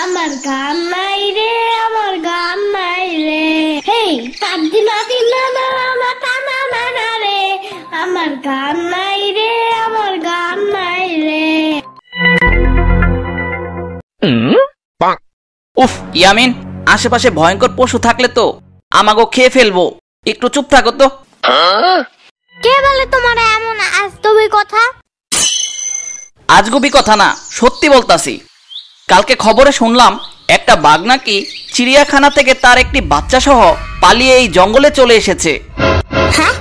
আমার গান নাই রে, আমার গান নাই রে। হেই তাদিনা দিনা না না রে, আমার গান নাই রে, আমার গান নাই রে। উফ ইয়ামিন, আশেপাশে ভয়ঙ্কর পশু থাকলে তো আমাগো খেয়ে ফেলবো, একটু চুপ থাকো তো। কে বলে তোমার এমন আজগবি কথা? আজগবি কথা না, সত্যি বলতাছি। কালকে খবরে শুনলাম একটা বাঘ নাকি চিড়িয়াখানা থেকে তার একটি বাচ্চা সহ পালিয়ে এই জঙ্গলে চলে এসেছে। হ্যাঁ?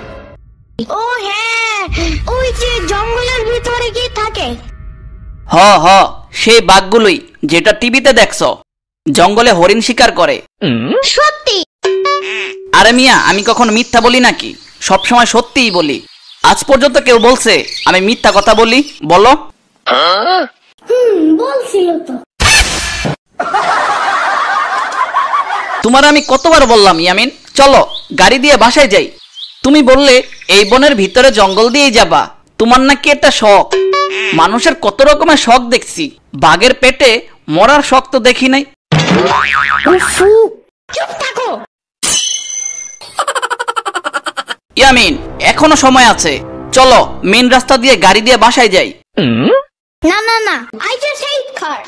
ও হ্যাঁ, ওই যে জঙ্গলের ভিতরে কি থাকে? হ হ, সেই বাঘগুলোই যেটা টিভিতে দেখছো, জঙ্গলে হরিণ শিকার করে। সত্যি? আরে মিয়া, আমি কখনো মিথ্যা বলি নাকি? সবসময় সত্যিই বলি। আজ পর্যন্ত কেউ বলছে আমি মিথ্যা কথা বলি? বলো। বলছিল তো। তোমার আমি কতবার বললাম ইয়ামিন, চলো গাড়ি দিয়ে বাসায় যাই। তুমি বললে এই বনের ভিতরে জঙ্গল দিয়েই যাবা। তোমার নাকি একটা শখ। মানুষের কত রকমের শখ দেখছি, বাঘের পেটে মরার শখ তো দেখি নাই। চুপ থাকো। ইয়ামিন, এখনো সময় আছে, চলো মেন রাস্তা দিয়ে গাড়ি দিয়ে বাসায় যাই। না না না, আই জাস্ট হেট কার।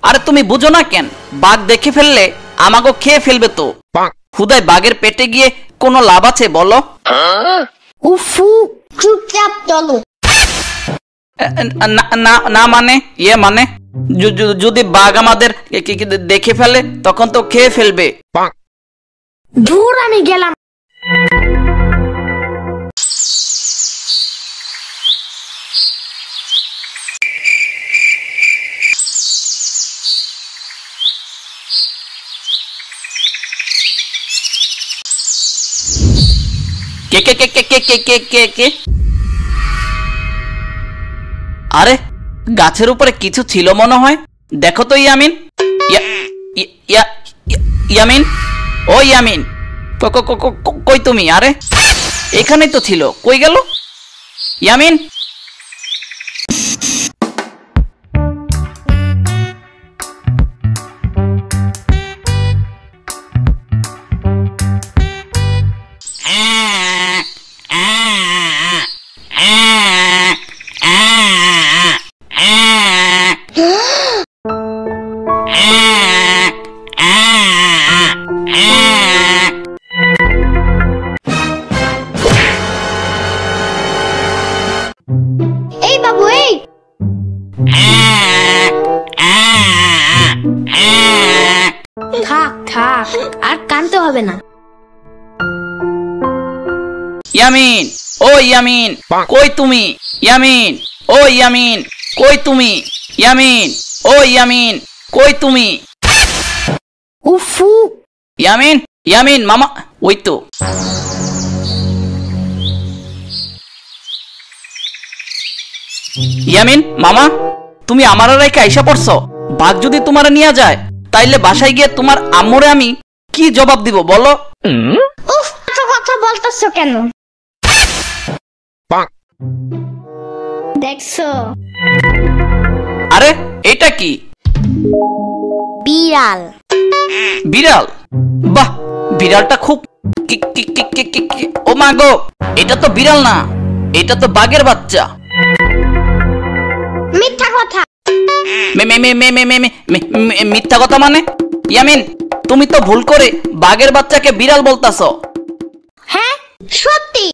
আরে তুমি বুঝো না কেন? বাঘ দেখে ফেললে আমাকে খেয়ে ফেলবে তো। হুদায় বাঘের পেটে গিয়ে কোনো লাভ আছে বলো? উফু, চুপচাপ চলো। না মানে ইয়ে মানে যদি বাঘ আমাদের দেখে ফেলে তখন তো খেয়ে ফেলবে। দূর, আমি গেলাম। কে কে কে কে কে কে কে কে কে? আরে গাছের উপরে কিছু ছিল মনে হয়, দেখো তো ইয়ামিন। ইয়ামিন, ও ইয়ামিন, কই তুমি? আরে এখানেই তো ছিল, কই গেল ইয়ামিন? এই বাবু, এই থাক থাক, আর কানতে হবে না। ইয়ামিন, ও ইয়ামিন, কই তুমি? ইয়ামিন, ও ইয়ামিন, কই তুমি? ইয়ামিন, ও ইয়ামিন, কই তুমি? উফু। ইয়ামিন, ইয়ামিন মামা, ওই তো। ইয়ামিন মামা, তুমি আমার রেখে আইসা পড়ছো। বাঘ যদি তোমার নিয়ে যায় তাইলে বাসায় গিয়ে তোমার আম্মুরে আমি কি জবাব দিব বলো? উফ, এত কথা বলতেছো কেন? দেখছো? আরে এটা কি? বিড়াল। বিড়াল? বাহ, বিড়ালটা খুব ও মা গো, এটা তো বিড়াল না, এটা তো বাঘের বাচ্চা। মিথ্যা কথা। মিথ্যা কথা মানে? ইয়ামিন, তুমি তো ভুল করে বাঘের বাচ্চাকে বিড়াল বলতাছো। হ্যাঁ সত্যি।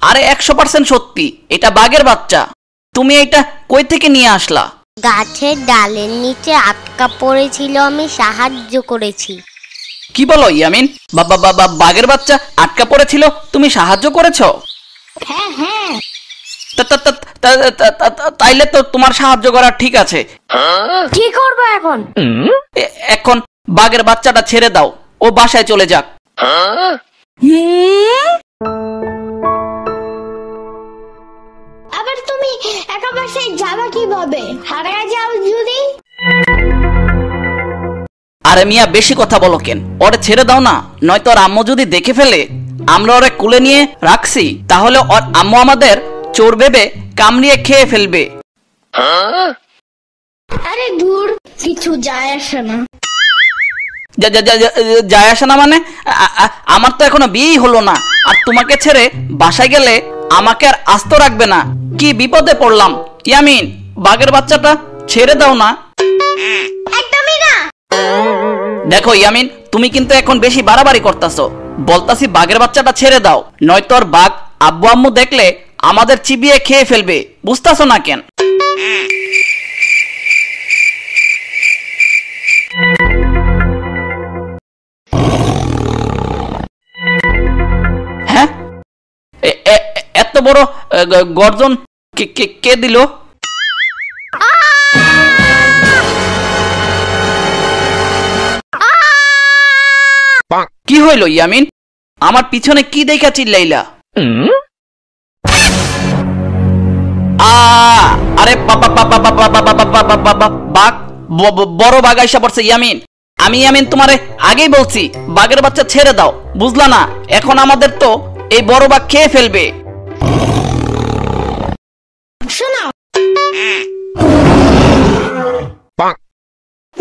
আরে 100% সত্যি, এটা বাঘের বাচ্চা। তুমি এটা কই থেকে নিয়ে আসলা? গাছের ডালের নিচে আটকা পড়েছিল, আমি সাহায্য করেছি। কি বলো ইয়ামিন? বাঘের বাচ্চা আটকা পড়েছিল, তুমি সাহায্য করেছো? হ্যাঁ হ্যাঁ। তাইলে তো তোমার সাহায্য করা ঠিক আছে। কি করবো এখন? এখন বাঘের বাচ্চাটা ছেড়ে দাও, ও বাসায় চলে যাক। আবার তুমি একা বাসায় যাবা কিভাবে? হারিয়ে যাও যদি? আরে মিয়া, বেশি কথা বলো কেন? ওরে ছেড়ে দাও না, নয়তো ওর আম্মু যদি দেখে ফেলে। আমরা ওরে কুলে নিয়ে রাখছি, তাহলে ওর আম্মু আমাদের চোর ভেবে কামড়িয়ে খেয়ে ফেলবে। আরে দূর, কিছু যায় আসে না। যায় আসে না মানে? আমার তো এখনো বিয়েই হলো না, আর তোমাকে ছেড়ে বাসায় গেলে আমাকে আর আস্ত রাখবে না। কি বিপদে পড়লাম। ইয়ামিন, বাঘের বাচ্চাটা ছেড়ে দাও না। একদমই না। দেখো ইয়ামিন, তুমি কিন্তু এখন বেশি বাড়াবাড়ি করতেছো। বলতাছি বাঘের বাচ্চাটা ছেড়ে দাও, নয়তো আর বাঘ আব্বু আম্মু দেখলে আমাদের চিবিয়ে খেয়ে ফেলবে। বুঝতেছো না কেন? হ্যাঁ, এত বড় গর্জন কে দিল? কি হইল ইয়ামিন? আমার পিছনে কি দেখা চিল্লাইলা? আরে বাঘ, বড় বাঘ আইসা পড়ছে। ইয়ামিন, আমি ইয়ামিন তোমারে আগেই বলছি বাঘের বাচ্চা ছেড়ে দাও, বুঝলা না? এখন আমাদের তো এই বড় বাঘ খেয়ে ফেলবে। শোনো,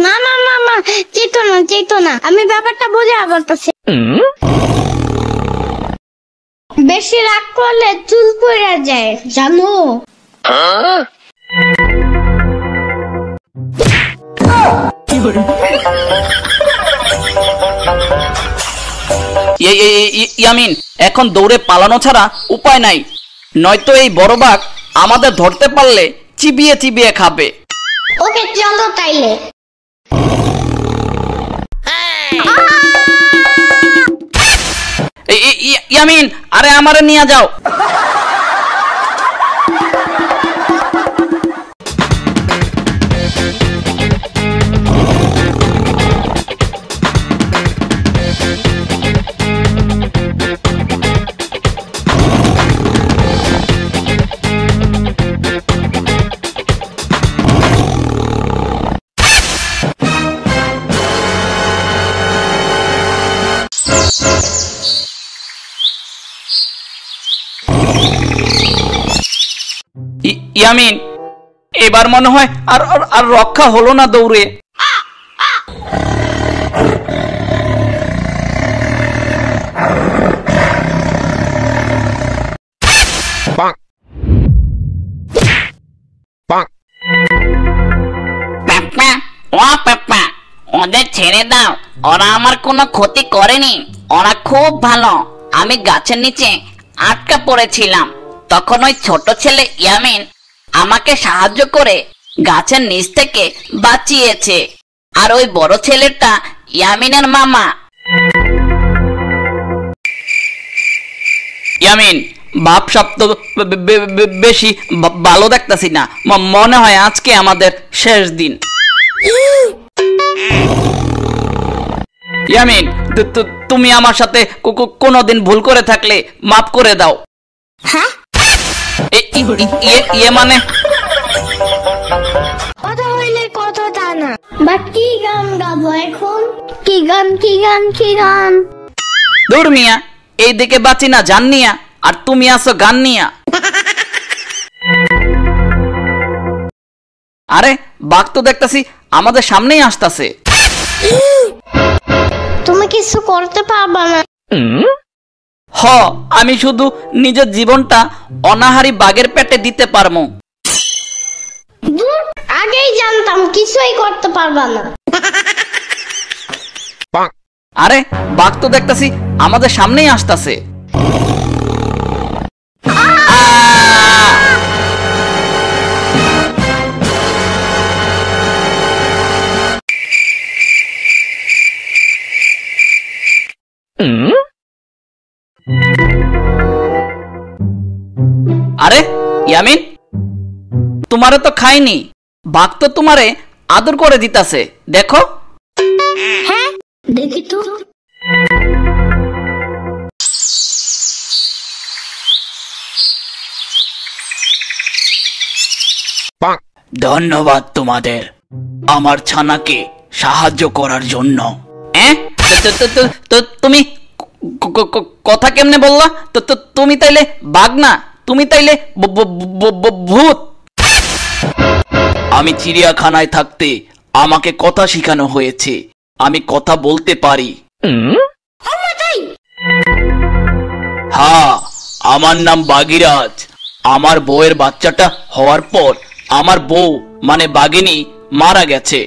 না না না না, চেতো না, আমি ব্যাপারটা বুঝে বলতেছি। বেশি রাগ করলে চুল পড়ে যায়, জানো? ইয়ামিন, এখন দৌড়ে পালানো ছাড়া উপায় নাই, নয়তো এই বড় বাঘ আমাদের ধরতে পারলে চিবিয়ে চিবিয়ে খাবে। ওকে চলো তাইলে। ইয়ামিন, আরে আমারে নিয়ে যাও। ইয়ামিন, এবার মনে হয় আর আর রক্ষা হলো না দৌড়ে। ওদের ছেড়ে দাও, ওরা আমার কোনো ক্ষতি করেনি, ওরা খুব ভালো। আমি গাছের নিচে আটকা পড়েছিলাম, তখন ওই ছোট ছেলে ইয়ামিন আমাকে সাহায্য করে গাছের নিচ থেকে বাঁচিয়েছে। আর ওই বড় ছেলেটা ইয়ামিনের মামা। ইয়ামিন, ভাবসাব তো বেশি ভালো দেখতেছি না। মনে হয় আজকে আমাদের শেষ দিন। ইয়ামিন, তুমি আমার সাথে কোনোদিন ভুল করে থাকলে মাফ করে দাও। হ্যাঁ, ইয়ে মানে কথা হইলে কথা না। বাট কি গান গাবো এখন? কি গান? দূর মিয়া, এই দিকে বাঁচি না জান নিয়া, আর তুমি আছো গান নিয়া। আরে বাঘ তো দেখতাছি আমাদের সামনেই আসতেছে। তুমি কিছু করতে পারবা না। আমি শুধু নিজের জীবনটা অনাহারি বাঘের পেটে দিতে পারবো। আগেই জানতাম কিছুই করতে পারবা না। আরে বাঘ তো দেখতাছি আমাদের সামনেই আসতেছে। আরে ইয়ামিন, তোমারে তো খাইনি, বাঘ তো তোমারে আদর করে দিতাছে, দেখো। হ্যাঁ, দেখি তো। ধন্যবাদ তোমাদের আমার ছানাকে সাহায্য করার জন্য। তুমি কথা কেমনে বললা? তো তুমি তাইলে বাঘ না, তুমি তাইলে ভূত। আমি চিড়িয়াখানায় থাকতে আমাকে কথা শেখানো হয়েছে, আমি কথা বলতে পারি। হ্যাঁ, আমার নাম বাগিরাজ। আমার বউয়ের বাচ্চাটা হওয়ার পর আমার বউ মানে বাঘিনী মারা গেছে,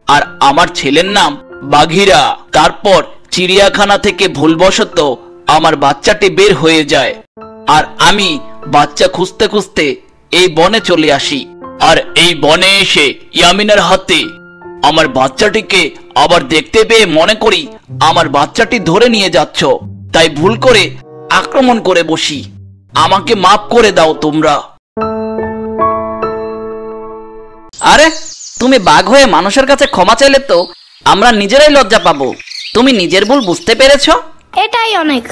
আর আমার ছেলের নাম বাঘিরা। তারপর চিড়িয়াখানা থেকে ভুলবশত আমার বাচ্চাটি বের হয়ে যায়, আর আমি বাচ্চা খুঁজতে খুঁজতে এই বনে চলে আসি। আর এই বনে এসে ইয়ামিনের হাতে আমার বাচ্চাটিকে আবার দেখতে পেয়ে মনে করি আমার বাচ্চাটি ধরে নিয়ে যাচ্ছ, তাই ভুল করে আক্রমণ করে বসি। আমাকে মাফ করে দাও তোমরা। আরে তুমি বাঘ হয়ে মানুষের কাছে ক্ষমা চাইলে তো আমরা নিজেরাই লজ্জা পাবো। তুমি নিজের ভুল বুঝতে পেরেছো? এটাই অনেক।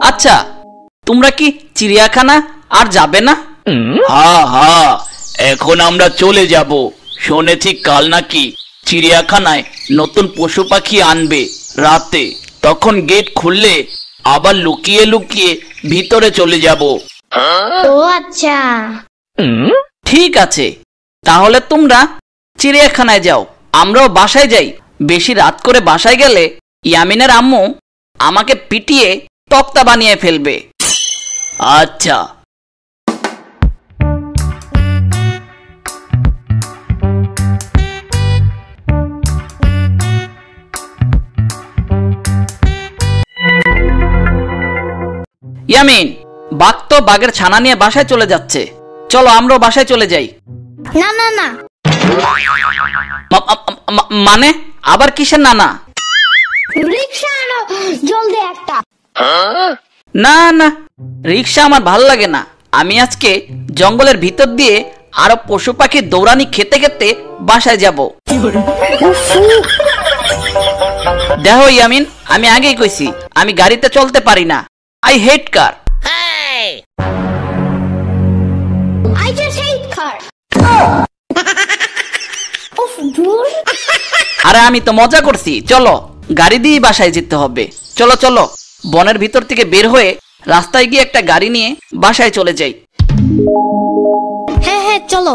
আচ্ছা, তোমরা কি চিড়িয়াখানা আর যাবে না? হ্যাঁ হ্যাঁ, এখন আমরা চলে যাব। শুনেছি কাল নাকি চিড়িয়াখানায় নতুন পশু পাখি আনবে রাতে, তখন গেট খুললে আবার লুকিয়ে লুকিয়ে ভিতরে চলে যাব। ও আচ্ছা, ঠিক আছে, তাহলে তোমরা চিড়িয়াখানায় যাও, আমরাও বাসায় যাই। বেশি রাত করে বাসায় গেলে ইয়ামিনের আম্মু আমাকে পিটিয়ে তক্তা বানিয়ে ফেলবে। আচ্ছা। ইয়ামিন, বাঘ তো বাঘের ছানা নিয়ে বাসায় চলে যাচ্ছে, চলো আমরাও বাসায় চলে যাই। না না না, মানে আবার কিসের নানা? রিক্সা আনো জলদি একটা। না না, রিক্সা আমার ভাল লাগে না। আমি আজকে জঙ্গলের ভিতর দিয়ে আরো পশু পাখির দৌড়ানি খেতে খেতে বাসায় যাব। দেখো ইয়ামিন, আমি আগেই কইছি আমি গাড়িতে চলতে পারি না। I hate car. I just hate car. উফ, ধুর। আরে আমি তো মজা করছি, চলো গাড়ি দিয়ে বাসায় যেতে হবে। চলো চলো, বনের ভিতর থেকে বের হয়ে রাস্তায় গিয়ে একটা গাড়ি নিয়ে বাসায় চলে যাই। হ্যাঁ হ্যাঁ চলো।